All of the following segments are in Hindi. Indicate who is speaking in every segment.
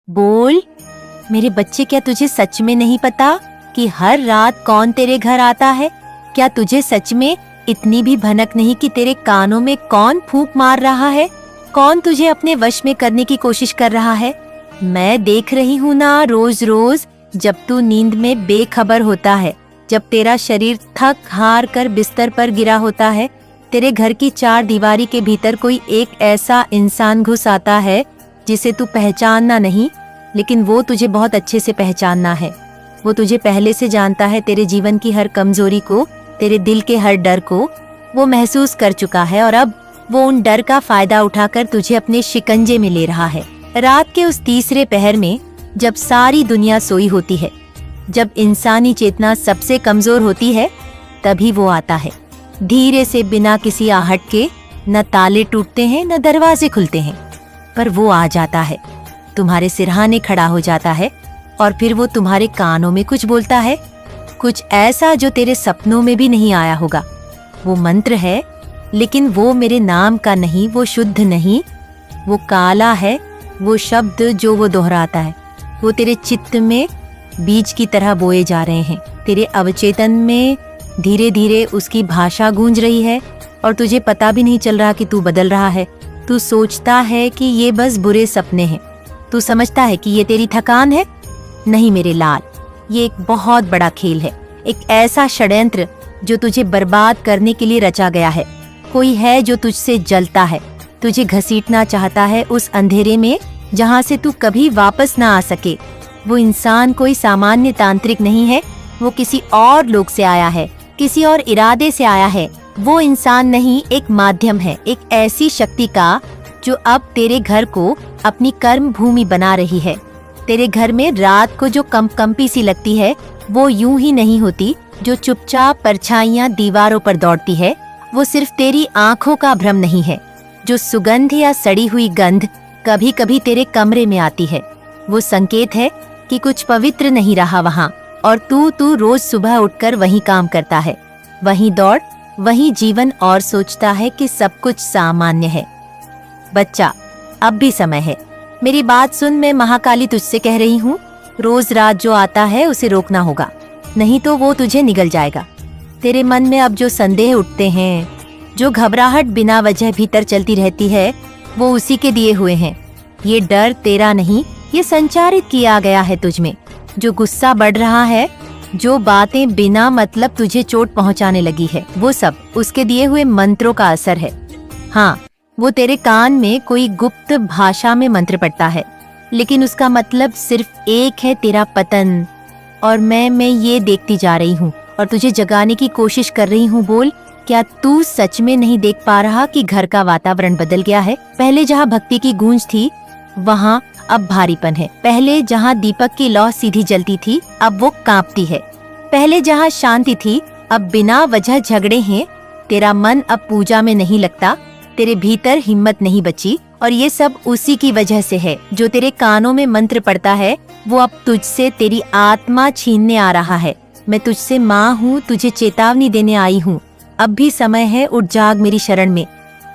Speaker 1: बोल मेरे बच्चे, क्या तुझे सच में नहीं पता कि हर रात कौन तेरे घर आता है? क्या तुझे सच में इतनी भी भनक नहीं कि तेरे कानों में कौन फूंक मार रहा है? कौन तुझे अपने वश में करने की कोशिश कर रहा है? मैं देख रही हूँ ना, रोज रोज जब तू नींद में बेखबर होता है, जब तेरा शरीर थक हार कर बिस्तर पर गिरा होता है, तेरे घर की चार दीवारी के भीतर कोई एक ऐसा इंसान घुस आता है जिसे तू पहचानना नहीं, लेकिन वो तुझे बहुत अच्छे से पहचानना है। वो तुझे पहले से जानता है, तेरे जीवन की हर कमजोरी को, तेरे दिल के हर डर को वो महसूस कर चुका है और अब वो उन डर का फायदा उठाकर तुझे अपने शिकंजे में ले रहा है। रात के उस तीसरे पहर में, जब सारी दुनिया सोई होती है, जब इंसानी चेतना सबसे कमजोर होती है, तभी वो आता है। धीरे से, बिना किसी आहट के। न ताले टूटते हैं, न दरवाजे खुलते हैं, पर वो आ जाता है, तुम्हारे सिरहाने खड़ा हो जाता है और फिर वो तुम्हारे कानों में कुछ बोलता है, कुछ ऐसा जो तेरे सपनों में भी नहीं आया होगा। वो मंत्र है, लेकिन वो मेरे नाम का नहीं, वो शुद्ध नहीं, वो काला है। वो शब्द जो वो दोहराता है, वो तेरे चित्त में बीज की तरह बोए जा रहे हैं। तेरे अवचेतन में धीरे धीरे उसकी भाषा गूंज रही है और तुझे पता भी नहीं चल रहा कि तू बदल रहा है। तू सोचता है कि ये बस बुरे सपने हैं, तू समझता है कि ये तेरी थकान है। नहीं मेरे लाल, ये एक बहुत बड़ा खेल है, एक ऐसा षड्यंत्र जो तुझे बर्बाद करने के लिए रचा गया है। कोई है जो तुझसे जलता है, तुझे घसीटना चाहता है उस अंधेरे में जहाँ से तू कभी वापस ना आ सके। वो इंसान कोई सामान्य तांत्रिक नहीं है, वो किसी और लोक से आया है, किसी और इरादे से आया है। वो इंसान नहीं, एक माध्यम है, एक ऐसी शक्ति का जो अब तेरे घर को अपनी कर्म भूमि बना रही है। तेरे घर में रात को जो कंपी सी लगती है, वो यूं ही नहीं होती। जो चुपचाप परछाइयां दीवारों पर दौड़ती है, वो सिर्फ तेरी आंखों का भ्रम नहीं है। जो सुगंध या सड़ी हुई गंध कभी कभी तेरे कमरे में आती है, वो संकेत है कि कुछ पवित्र नहीं रहा वहाँ। और तू रोज सुबह उठकर वहीं काम करता है, वहीं दौड़, वहीं जीवन, और सोचता है कि सब कुछ सामान्य है। बच्चा, अब भी समय है, मेरी बात सुन। मैं महाकाली तुझसे कह रही हूँ, रोज रात जो आता है उसे रोकना होगा, नहीं तो वो तुझे निगल जाएगा। तेरे मन में अब जो संदेह उठते हैं, जो घबराहट बिना वजह भीतर चलती रहती है, वो उसी के दिए हुए हैं। ये डर तेरा नहीं, ये संचारित किया गया है तुझ में। जो गुस्सा बढ़ रहा है, जो बातें बिना मतलब तुझे चोट पहुंचाने लगी है, वो सब उसके दिए हुए मंत्रों का असर है। हाँ, वो तेरे कान में कोई गुप्त भाषा में मंत्र पढ़ता है, लेकिन उसका मतलब सिर्फ एक है, तेरा पतन। और मैं ये देखती जा रही हूँ और तुझे जगाने की कोशिश कर रही हूँ। बोल, क्या तू सच में नहीं देख पा रहा कि घर का वातावरण बदल गया है? पहले जहाँ भक्ति की गूंज थी, वहाँ अब भारीपन है। पहले जहाँ दीपक की लौ सीधी जलती थी, अब वो कांपती है। पहले जहाँ शांति थी, अब बिना वजह झगड़े हैं। तेरा मन अब पूजा में नहीं लगता, तेरे भीतर हिम्मत नहीं बची, और ये सब उसी की वजह से है। जो तेरे कानों में मंत्र पड़ता है, वो अब तुझसे तेरी आत्मा छीनने आ रहा है। मैं तुझसे माँ हूँ, तुझे चेतावनी देने आई हूँ। अब भी समय है, उठ जाग मेरी शरण में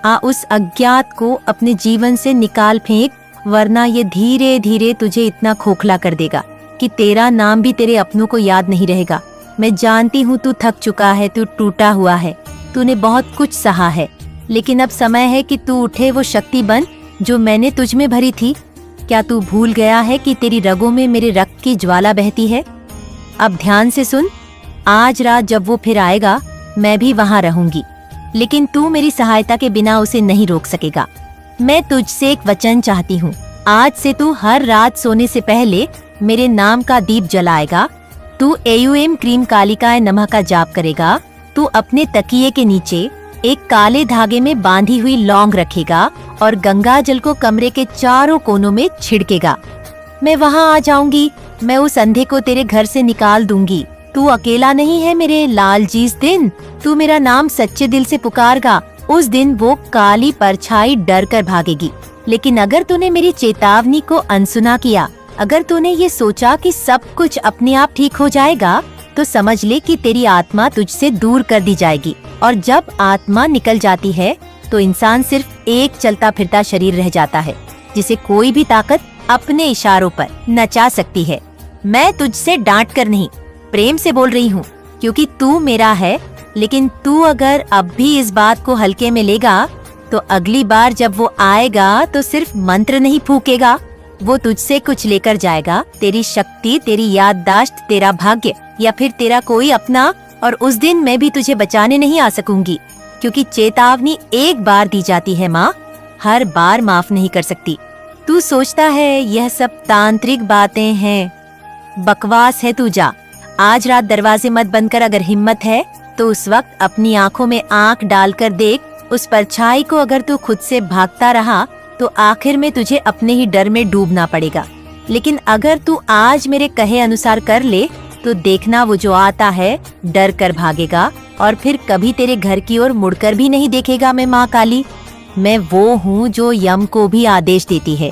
Speaker 1: आ। उस अज्ञात को अपने जीवन से निकाल फेंक, वरना ये धीरे धीरे तुझे इतना खोखला कर देगा कि तेरा नाम भी तेरे अपनों को याद नहीं रहेगा। मैं जानती हूँ तू थक चुका है, तू टूटा हुआ है, तूने बहुत कुछ सहा है, लेकिन अब समय है कि तू उठे, वो शक्ति बन जो मैंने तुझ में भरी थी। क्या तू भूल गया है कि तेरी रगों में मेरे रक्त की ज्वाला बहती है? अब ध्यान से सुन, आज रात जब वो फिर आएगा, मैं भी वहाँ रहूंगी, लेकिन तू मेरी सहायता के बिना उसे नहीं रोक सकेगा। मैं तुझसे एक वचन चाहती हूँ, आज से तू हर रात सोने से पहले मेरे नाम का दीप जलाएगा। तू AUM क्रीम कालिकाए नमः का जाप करेगा। तू अपने तकिए के नीचे एक काले धागे में बांधी हुई लौंग रखेगा और गंगा जल को कमरे के चारों कोनों में छिड़केगा। मैं वहाँ आ जाऊंगी, मैं उस अंधे को तेरे घर से निकाल दूंगी। तू अकेला नहीं है मेरे लाल जी। इस दिन तू मेरा नाम सच्चे दिल से पुकारगा, उस दिन वो काली परछाई डर कर भागेगी। लेकिन अगर तूने मेरी चेतावनी को अनसुना किया, अगर तूने ये सोचा कि सब कुछ अपने आप ठीक हो जाएगा, तो समझ ले कि तेरी आत्मा तुझसे दूर कर दी जाएगी। और जब आत्मा निकल जाती है, तो इंसान सिर्फ एक चलता फिरता शरीर रह जाता है, जिसे कोई भी ताकत अपने इशारों पर नचा सकती है। मैं तुझसे डांट कर नहीं, प्रेम से बोल रही हूँ, क्योंकि तू मेरा है। लेकिन तू अगर अब भी इस बात को हल्के में लेगा तो अगली बार जब वो आएगा तो सिर्फ मंत्र नहीं फूकेगा, वो तुझसे कुछ लेकर जाएगा, तेरी शक्ति, तेरी याददाश्त, तेरा भाग्य, या फिर तेरा कोई अपना। और उस दिन मैं भी तुझे बचाने नहीं आ सकूंगी, क्योंकि चेतावनी एक बार दी जाती है माँ, हर बार माफ नहीं कर सकती। तू सोचता है यह सब तांत्रिक बातें हैं, बकवास है। तू जा, आज रात दरवाजे मत बंद कर। अगर हिम्मत है तो उस वक्त अपनी आंखों में आंख डालकर देख, उस परछाई को अगर तू खुद से भागता रहा तो आखिर में तुझे अपने ही डर में डूबना पड़ेगा। लेकिन अगर तू आज मेरे कहे अनुसार कर ले तो देखना, वो जो आता है डर कर भागेगा और फिर कभी तेरे घर की ओर मुड़कर भी नहीं देखेगा। मैं माँ काली, मैं वो हूँ जो यम को भी आदेश देती है।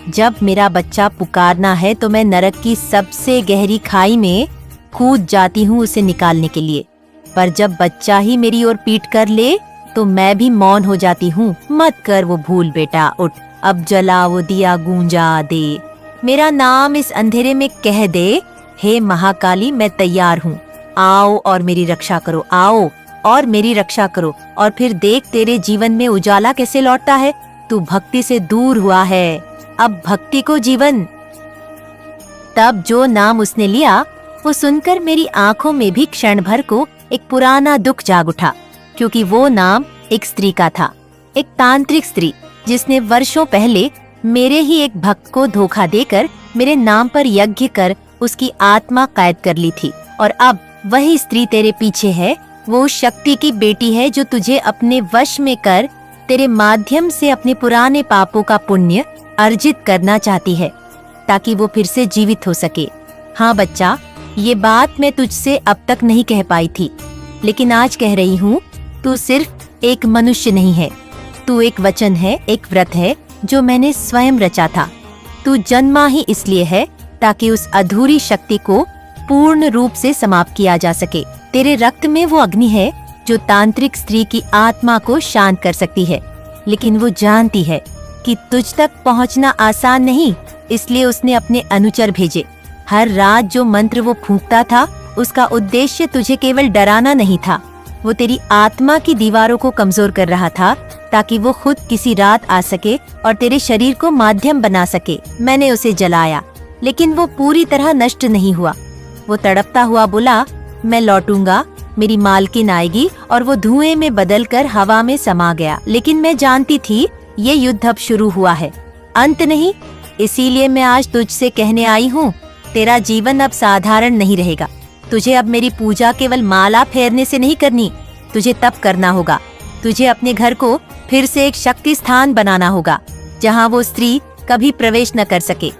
Speaker 1: जब मेरा बच्चा पुकारना है तो मैं नरक की सबसे गहरी खाई में कूद जाती हूँ उसे निकालने के लिए, पर जब बच्चा ही मेरी ओर पीट कर ले तो मैं भी मौन हो जाती हूँ। मत कर वो भूल बेटा, उठ, अब जला वो दिया गूंजा दे, मेरा नाम इस अंधेरे में कह दे, हे महाकाली मैं तैयार हूँ, आओ और मेरी रक्षा करो, आओ और मेरी रक्षा करो। और फिर देख तेरे जीवन में उजाला कैसे लौटता है। तू भक्ति से दूर हुआ है, अब भक्ति को जीवन। तब जो नाम उसने लिया वो सुनकर मेरी आंखों में भी क्षण भर को एक पुराना दुख जाग उठा, क्योंकि वो नाम एक स्त्री का था, एक तांत्रिक स्त्री जिसने वर्षों पहले मेरे ही एक भक्त को धोखा देकर मेरे नाम पर यज्ञ कर उसकी आत्मा कैद कर ली थी। और अब वही स्त्री तेरे पीछे है, वो शक्ति की बेटी है जो तुझे अपने वश में कर तेरे माध्यम से अपने पुराने पापों का पुण्य अर्जित करना चाहती है, ताकि वो फिर से जीवित हो सके। हाँ बच्चा, ये बात मैं तुझसे अब तक नहीं कह पाई थी, लेकिन आज कह रही हूँ। तू सिर्फ एक मनुष्य नहीं है, तू एक वचन है, एक व्रत है जो मैंने स्वयं रचा था। तू जन्मा ही इसलिए है ताकि उस अधूरी शक्ति को पूर्ण रूप से समाप्त किया जा सके। तेरे रक्त में वो अग्नि है जो तांत्रिक स्त्री की आत्मा को शांत कर सकती है, लेकिन वो जानती है कि तुझ तक पहुंचना आसान नहीं, इसलिए उसने अपने अनुचर भेजे। हर रात जो मंत्र वो फूंकता था उसका उद्देश्य तुझे केवल डराना नहीं था, वो तेरी आत्मा की दीवारों को कमजोर कर रहा था, ताकि वो खुद किसी रात आ सके और तेरे शरीर को माध्यम बना सके। मैंने उसे जलाया, लेकिन वो पूरी तरह नष्ट नहीं हुआ। वो तड़पता हुआ बोला, मैं लौटूंगा, मेरी मालकिन आएगी, और वो धुएं में बदलकर हवा में समा गया। लेकिन मैं जानती थी ये युद्ध अब शुरू हुआ है, अंत नहीं। इसीलिए मैं आज तुझसे कहने आई हूँ, तेरा जीवन अब साधारण नहीं रहेगा। तुझे अब मेरी पूजा केवल माला फेरने से नहीं करनी, तुझे तप करना होगा। तुझे अपने घर को फिर से एक शक्ति स्थान बनाना होगा, जहाँ वो स्त्री कभी प्रवेश न कर सके।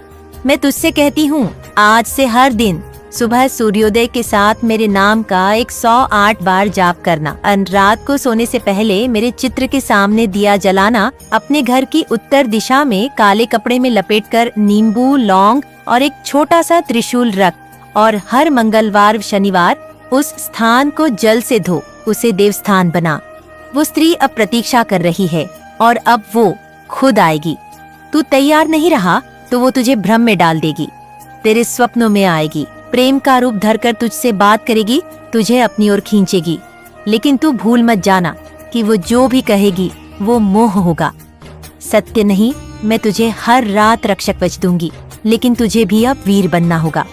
Speaker 1: मैं तुझसे कहती हूँ, आज से हर दिन सुबह सूर्योदय के साथ मेरे नाम का 108 बार जाप करना। रात को सोने से पहले मेरे चित्र के सामने दिया जलाना। अपने घर की उत्तर दिशा में काले कपड़े में लपेटकर नींबू, लौंग और एक छोटा सा त्रिशूल रख, और हर मंगलवार शनिवार उस स्थान को जल से धो, उसे देवस्थान बना। वो स्त्री अब प्रतीक्षा कर रही है और अब वो खुद आएगी। तू तैयार नहीं रहा तो वो तुझे भ्रम में डाल देगी, तेरे स्वप्नों में आएगी, प्रेम का रूप धरकर तुझसे बात करेगी, तुझे अपनी ओर खींचेगी। लेकिन तू भूल मत जाना कि वो जो भी कहेगी वो मोह होगा, सत्य नहीं। मैं तुझे हर रात रक्षक कवच दूंगी, लेकिन तुझे भी अब वीर बनना होगा।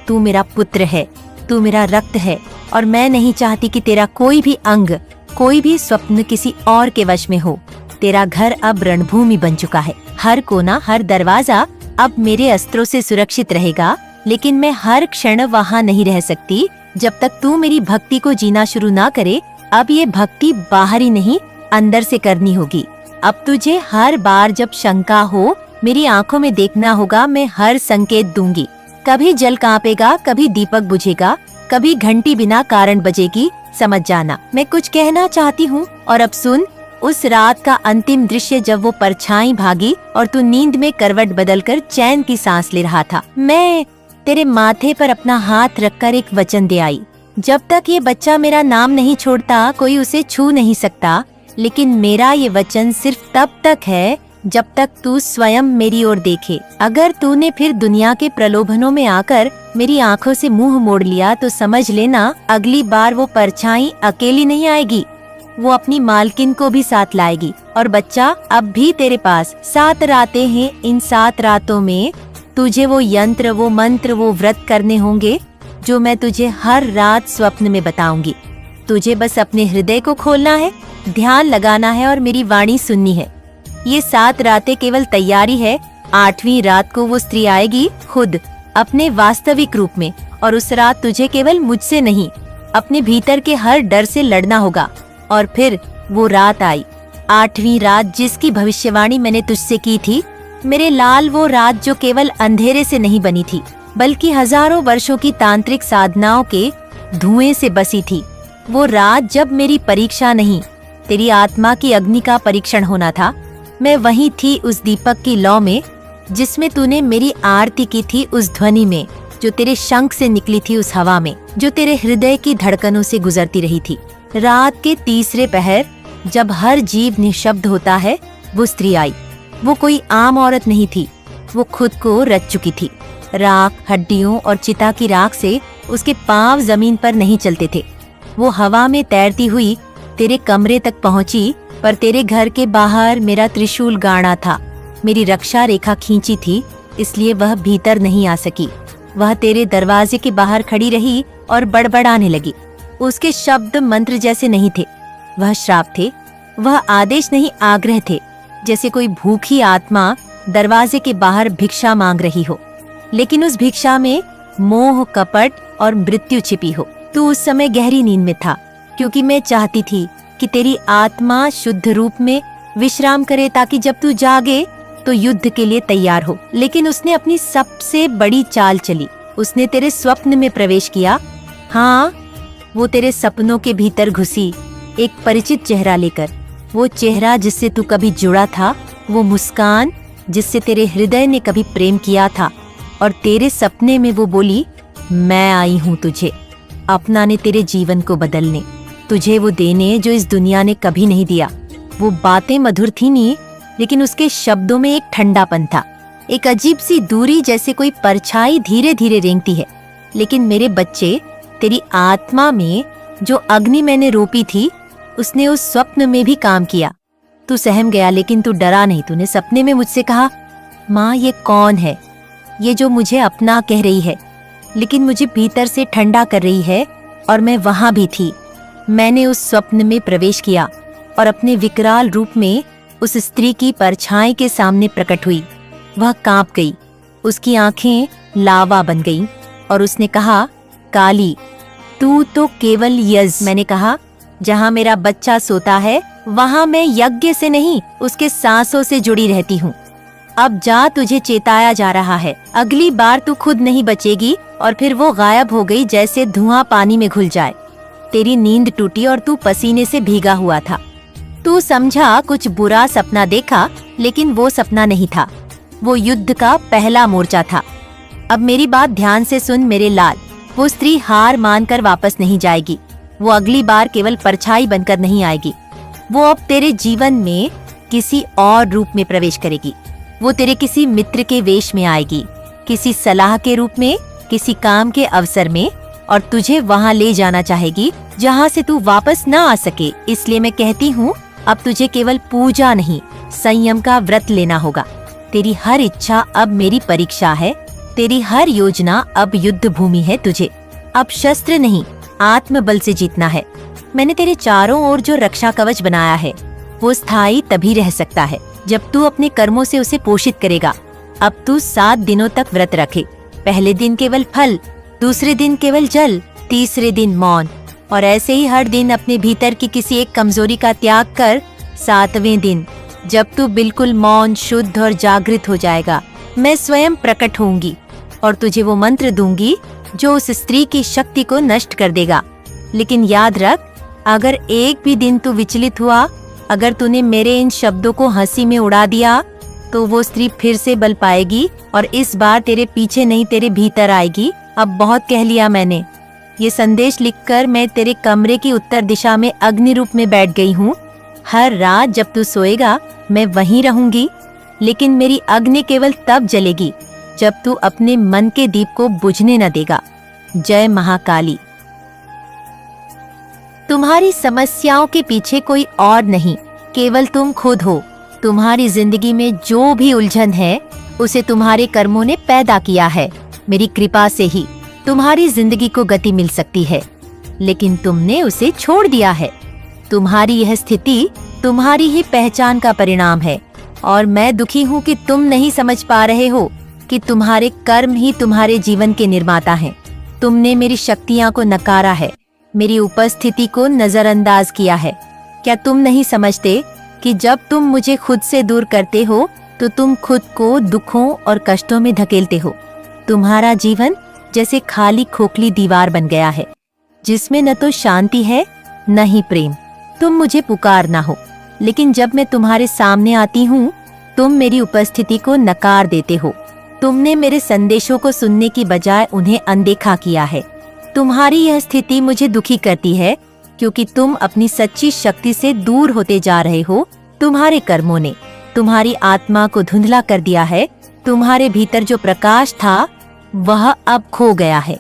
Speaker 1: तू मेरा पुत्र है, तू मेरा रक्त है, और मैं नहीं चाहती कि तेरा कोई भी अंग, कोई भी स्वप्न किसी और के वश में हो। तेरा घर अब रणभूमि बन चुका है, हर कोना, हर दरवाजा अब मेरे अस्त्रों से सुरक्षित रहेगा। लेकिन मैं हर क्षण वहाँ नहीं रह सकती जब तक तू मेरी भक्ति को जीना शुरू ना करे। अब ये भक्ति बाहर ही नहीं, अंदर से करनी होगी। अब तुझे हर बार जब शंका हो, मेरी आंखों में देखना होगा। मैं हर संकेत दूंगी, कभी जल कांपेगा, कभी दीपक बुझेगा, कभी घंटी बिना कारण बजेगी। समझ जाना मैं कुछ कहना चाहती हूँ। और अब सुन, उस रात का अंतिम दृश्य जब वो परछाई भागी और तू नींद में करवट बदलकर चैन की सांस ले रहा था, मैं तेरे माथे पर अपना हाथ रखकर एक वचन दे आई। जब तक ये बच्चा मेरा नाम नहीं छोड़ता, कोई उसे छू नहीं सकता। लेकिन मेरा ये वचन सिर्फ तब तक है जब तक तू स्वयं मेरी ओर देखे। अगर तूने फिर दुनिया के प्रलोभनों में आकर मेरी आंखों से मुंह मोड़ लिया तो समझ लेना अगली बार वो परछाई अकेली नहीं आएगी, वो अपनी मालकिन को भी साथ लाएगी। और बच्चा, अब भी तेरे पास 7 रातें हैं। इन 7 रातों में तुझे वो यंत्र, वो मंत्र, वो व्रत करने होंगे जो मैं तुझे हर रात स्वप्न में बताऊंगी। तुझे बस अपने हृदय को खोलना है, ध्यान लगाना है और मेरी वाणी सुननी है। ये 7 रातें केवल तैयारी है। 8वीं रात को वो स्त्री आएगी खुद अपने वास्तविक रूप में, और उस रात तुझे केवल मुझसे नहीं, अपने भीतर के हर डर से लड़ना होगा। और फिर वो रात आई, 8वीं रात, जिसकी भविष्यवाणी मैंने तुझसे की थी मेरे लाल। वो रात जो केवल अंधेरे से नहीं बनी थी, बल्कि हजारों वर्षों की तांत्रिक साधनाओं के धुएं से बसी थी। वो रात जब मेरी परीक्षा नहीं, तेरी आत्मा की अग्नि का परीक्षण होना था। मैं वहीं थी उस दीपक की लौ में जिसमें तूने मेरी आरती की थी, उस ध्वनि में जो तेरे शंख से निकली थी, उस हवा में जो तेरे हृदय की धड़कनों से गुजरती रही थी। रात के तीसरे पहर जब हर जीव निशब्द होता है, वो स्त्री आई। वो कोई आम औरत नहीं थी, वो खुद को रच चुकी थी। राख, हड्डियों और चिता की राख से उसके पांव जमीन पर नहीं चलते थे। वो हवा में तैरती हुई तेरे कमरे तक पहुंची, पर तेरे घर के बाहर मेरा त्रिशूल गाड़ा था। मेरी रक्षा रेखा खींची थी, इसलिए वह भीतर नहीं आ सकी। वह तेरे दरवाजे के बाहर खड़ी रही और बड़बड़ाने लगी। उसके शब्द मंत्र जैसे नहीं थे, वह श्राप थे। वह आदेश नहीं, आग्रह थे, जैसे कोई भूखी आत्मा दरवाजे के बाहर भिक्षा मांग रही हो, लेकिन उस भिक्षा में मोह, कपट और मृत्यु छिपी हो। तू उस समय गहरी नींद में था, क्योंकि मैं चाहती थी कि तेरी आत्मा शुद्ध रूप में विश्राम करे, ताकि जब तू जागे तो युद्ध के लिए तैयार हो। लेकिन उसने अपनी सबसे बड़ी चाल चली। उसने तेरे स्वप्न में प्रवेश किया। हाँ, वो तेरे सपनों के भीतर घुसी, एक परिचित चेहरा लेकर। वो चेहरा जिससे तू कभी जुड़ा था, वो मुस्कान जिससे तेरे हृदय ने कभी प्रेम किया था। और तेरे सपने में वो बोली, मैं आई हूँ तुझे अपनाने, तेरे जीवन को बदलने, तुझे वो देने जो इस दुनिया ने कभी नहीं दिया। वो बातें मधुर थी नहीं, लेकिन उसके शब्दों में एक ठंडापन था, एक अजीब सी दूरी, जैसे कोई परछाई धीरे धीरे रेंगती है। लेकिन मेरे बच्चे, तेरी आत्मा में जो अग्नि मैंने रोपी थी, उसने उस स्वप्न में भी काम किया। तू सहम गया, लेकिन तू डरा नहीं। तूने सपने में मुझसे कहा, माँ, ये कौन है? ये जो मुझे अपना कह रही है, लेकिन मुझे भीतर से ठंडा कर रही है। और मैं वहां भी थी। मैंने उस स्वप्न में प्रवेश किया और अपने विकराल रूप में उस स्त्री की परछाई के सामने प्रकट हुई। वह कांप गई, उसकी आंखें लावा बन गईं और उसने कहा, काली, तू तो केवल यज्ञ। मैंने कहा, जहाँ मेरा बच्चा सोता है वहाँ मैं यज्ञ से नहीं, उसके सांसों से जुड़ी रहती हूँ। अब जा, तुझे चेताया जा रहा है। अगली बार तू खुद नहीं बचेगी। और फिर वो गायब हो गई, जैसे धुआं पानी में घुल जाए। तेरी नींद टूटी और तू पसीने से भीगा हुआ था। तू समझा कुछ बुरा सपना देखा, लेकिन वो सपना नहीं था, वो युद्ध का पहला मोर्चा था। अब मेरी बात ध्यान से सुन मेरे लाल। वो स्त्री हार मानकर वापस नहीं जाएगी। वो अगली बार केवल परछाई बनकर नहीं आएगी। वो अब तेरे जीवन में किसी और रूप में प्रवेश करेगी। वो तेरे किसी मित्र के वेश में आएगी, किसी सलाह के रूप में, किसी काम के अवसर में, और तुझे वहाँ ले जाना चाहेगी जहाँ से तू वापस न आ सके। इसलिए मैं कहती हूँ, अब तुझे केवल पूजा नहीं, संयम का व्रत लेना होगा। तेरी हर इच्छा अब मेरी परीक्षा है। तेरी हर योजना अब युद्ध भूमि है। तुझे अब शस्त्र नहीं, आत्मबल से जीतना है। मैंने तेरे चारों ओर जो रक्षा कवच बनाया है, वो स्थायी तभी रह सकता है जब तू अपने कर्मों से उसे पोषित करेगा। अब तू 7 दिनों तक व्रत रखे। पहले दिन केवल फल, दूसरे दिन केवल जल, तीसरे दिन मौन, और ऐसे ही हर दिन अपने भीतर की किसी एक कमजोरी का त्याग कर 7वें दिन, जब तू बिल्कुल मौन, शुद्ध और जागृत हो जाएगा, मैं स्वयं प्रकट होंगी और तुझे वो मंत्र दूंगी जो उस स्त्री की शक्ति को नष्ट कर देगा। लेकिन याद रख, अगर एक भी दिन तू विचलित हुआ, अगर तूने मेरे इन शब्दों को हंसी में उड़ा दिया, तो वो स्त्री फिर से बल पाएगी और इस बार तेरे पीछे नहीं, तेरे भीतर आएगी। अब बहुत कह लिया मैंने। ये संदेश लिखकर मैं तेरे कमरे की उत्तर दिशा में अग्नि रूप में बैठ गई हूँ। हर रात जब तू सोएगा, मैं वहीं रहूंगी। लेकिन मेरी अग्नि केवल तब जलेगी जब तू अपने मन के दीप को बुझने न देगा। जय महाकाली। तुम्हारी समस्याओं के पीछे कोई और नहीं, केवल तुम खुद हो। तुम्हारी जिंदगी में जो भी उलझन है उसे तुम्हारे कर्मों ने पैदा किया है। मेरी कृपा से ही तुम्हारी जिंदगी को गति मिल सकती है, लेकिन तुमने उसे छोड़ दिया है। तुम्हारी यह स्थिति तुम्हारी ही पहचान का परिणाम है, और मैं दुखी हूँ कि तुम नहीं समझ पा रहे हो कि तुम्हारे कर्म ही तुम्हारे जीवन के निर्माता हैं। तुमने मेरी शक्तियाँ को नकारा है, मेरी उपस्थिति को नजरअंदाज किया है। क्या तुम नहीं समझते कि जब तुम मुझे खुद से दूर करते हो तो तुम खुद को दुखों और कष्टों में धकेलते हो। तुम्हारा जीवन जैसे खाली खोखली दीवार बन गया है, जिसमें न तो शांति है न ही प्रेम। तुम मुझे पुकारना हो, लेकिन जब मैं तुम्हारे सामने आती हूँ तुम मेरी उपस्थिति को नकार देते हो। तुमने मेरे संदेशों को सुनने की बजाय उन्हें अनदेखा किया है। तुम्हारी यह स्थिति मुझे दुखी करती है, क्योंकि तुम अपनी सच्ची शक्ति से दूर होते जा रहे हो। तुम्हारे कर्मों ने तुम्हारी आत्मा को धुंधला कर दिया है। तुम्हारे भीतर जो प्रकाश था वह अब खो गया है।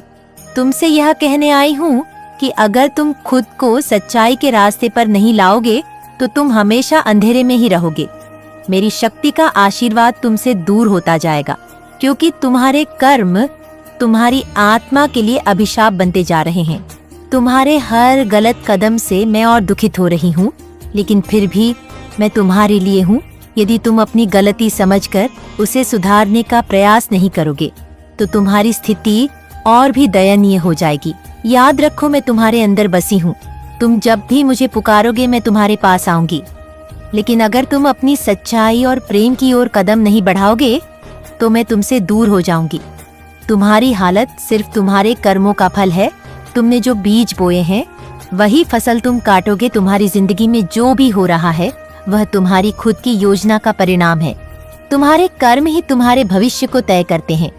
Speaker 1: तुमसे यह कहने आई हूँ कि अगर तुम खुद को सच्चाई के रास्ते पर नहीं लाओगे तो तुम हमेशा अंधेरे में ही रहोगे। मेरी शक्ति का आशीर्वाद तुमसे दूर होता जाएगा, क्योंकि तुम्हारे कर्म तुम्हारी आत्मा के लिए अभिशाप बनते जा रहे हैं। तुम्हारे हर गलत कदम से मैं और दुखित हो रही हूँ, लेकिन फिर भी मैं तुम्हारे लिए हूँ। यदि तुम अपनी गलती समझकर उसे सुधारने का प्रयास नहीं करोगे तो तुम्हारी स्थिति और भी दयनीय हो जाएगी। याद रखो, मैं तुम्हारे अंदर बसी हूँ। तुम जब भी मुझे पुकारोगे मैं तुम्हारे पास आऊंगी, लेकिन अगर तुम अपनी सच्चाई और प्रेम की ओर कदम नहीं बढ़ाओगे तो मैं तुमसे दूर हो जाऊंगी। तुम्हारी हालत सिर्फ तुम्हारे कर्मों का फल है। तुमने जो बीज बोए हैं वही फसल तुम काटोगे। तुम्हारी जिंदगी में जो भी हो रहा है वह तुम्हारी खुद की योजना का परिणाम है। तुम्हारे कर्म ही तुम्हारे भविष्य को तय करते हैं।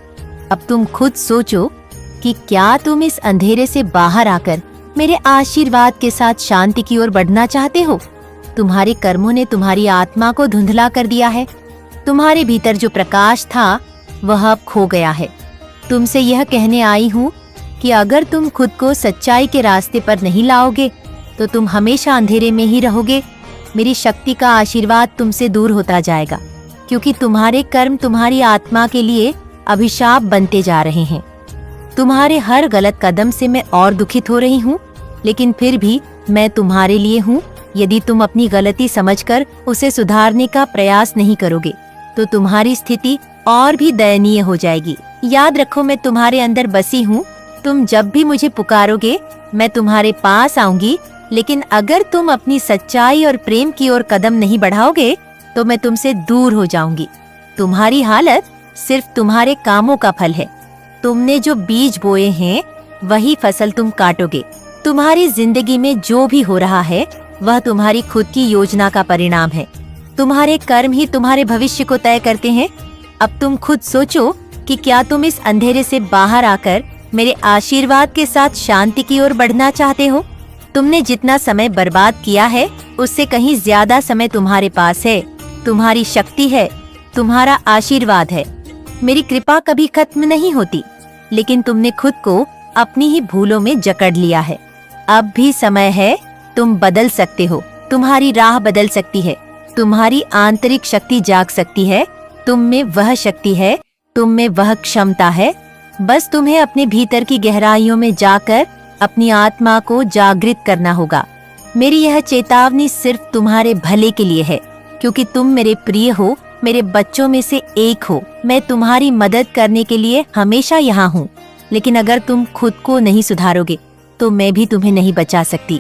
Speaker 1: अब तुम खुद सोचो कि क्या तुम इस अंधेरे से बाहर आकर मेरे आशीर्वाद के साथ शांति की ओर बढ़ना चाहते हो? तुम्हारे कर्मों ने तुम्हारी आत्मा को धुंधला कर दिया है। तुम्हारे भीतर जो प्रकाश था वह अब खो गया है। तुमसे यह कहने आई हूँ कि अगर तुम खुद को सच्चाई के रास्ते पर नहीं लाओगे तो तुम हमेशा अंधेरे में ही रहोगे। मेरी शक्ति का आशीर्वाद तुमसे दूर होता जाएगा, क्योंकि तुम्हारे कर्म तुम्हारी आत्मा के लिए अभिशाप बनते जा रहे हैं। तुम्हारे हर गलत कदम से मैं और दुखित हो रही हूँ, लेकिन फिर भी मैं तुम्हारे लिए हूँ। यदि तुम अपनी गलती समझकर उसे सुधारने का प्रयास नहीं करोगे तो तुम्हारी स्थिति और भी दयनीय हो जाएगी। याद रखो, मैं तुम्हारे अंदर बसी हूँ। तुम जब भी मुझे पुकारोगे मैं तुम्हारे पास आऊंगी, लेकिन अगर तुम अपनी सच्चाई और प्रेम की ओर कदम नहीं बढ़ाओगे तो मैं तुमसे दूर हो जाऊंगी। तुम्हारी हालत सिर्फ तुम्हारे कामों का फल है। तुमने जो बीज बोए हैं वही फसल तुम काटोगे। तुम्हारी जिंदगी में जो भी हो रहा है वह तुम्हारी खुद की योजना का परिणाम है। तुम्हारे कर्म ही तुम्हारे भविष्य को तय करते हैं। अब तुम खुद सोचो कि क्या तुम इस अंधेरे से बाहर आकर मेरे आशीर्वाद के साथ शांति की ओर बढ़ना चाहते हो? तुमने जितना समय बर्बाद किया है उससे कहीं ज्यादा समय तुम्हारे पास है। तुम्हारी शक्ति है, तुम्हारा आशीर्वाद है। मेरी कृपा कभी खत्म नहीं होती, लेकिन तुमने खुद को अपनी ही भूलों में जकड़ लिया है। अब भी समय है, तुम बदल सकते हो। तुम्हारी राह बदल सकती है। तुम्हारी आंतरिक शक्ति जाग सकती है। तुम में वह शक्ति है, तुम में वह क्षमता है। बस तुम्हें अपने भीतर की गहराइयों में जाकर अपनी आत्मा को जागृत करना होगा। मेरी यह चेतावनी सिर्फ तुम्हारे भले के लिए है, क्योंकि तुम मेरे प्रिय हो, मेरे बच्चों में से एक हो। मैं तुम्हारी मदद करने के लिए हमेशा यहाँ हूँ, लेकिन अगर तुम खुद को नहीं सुधारोगे तो मैं भी तुम्हें नहीं बचा सकती।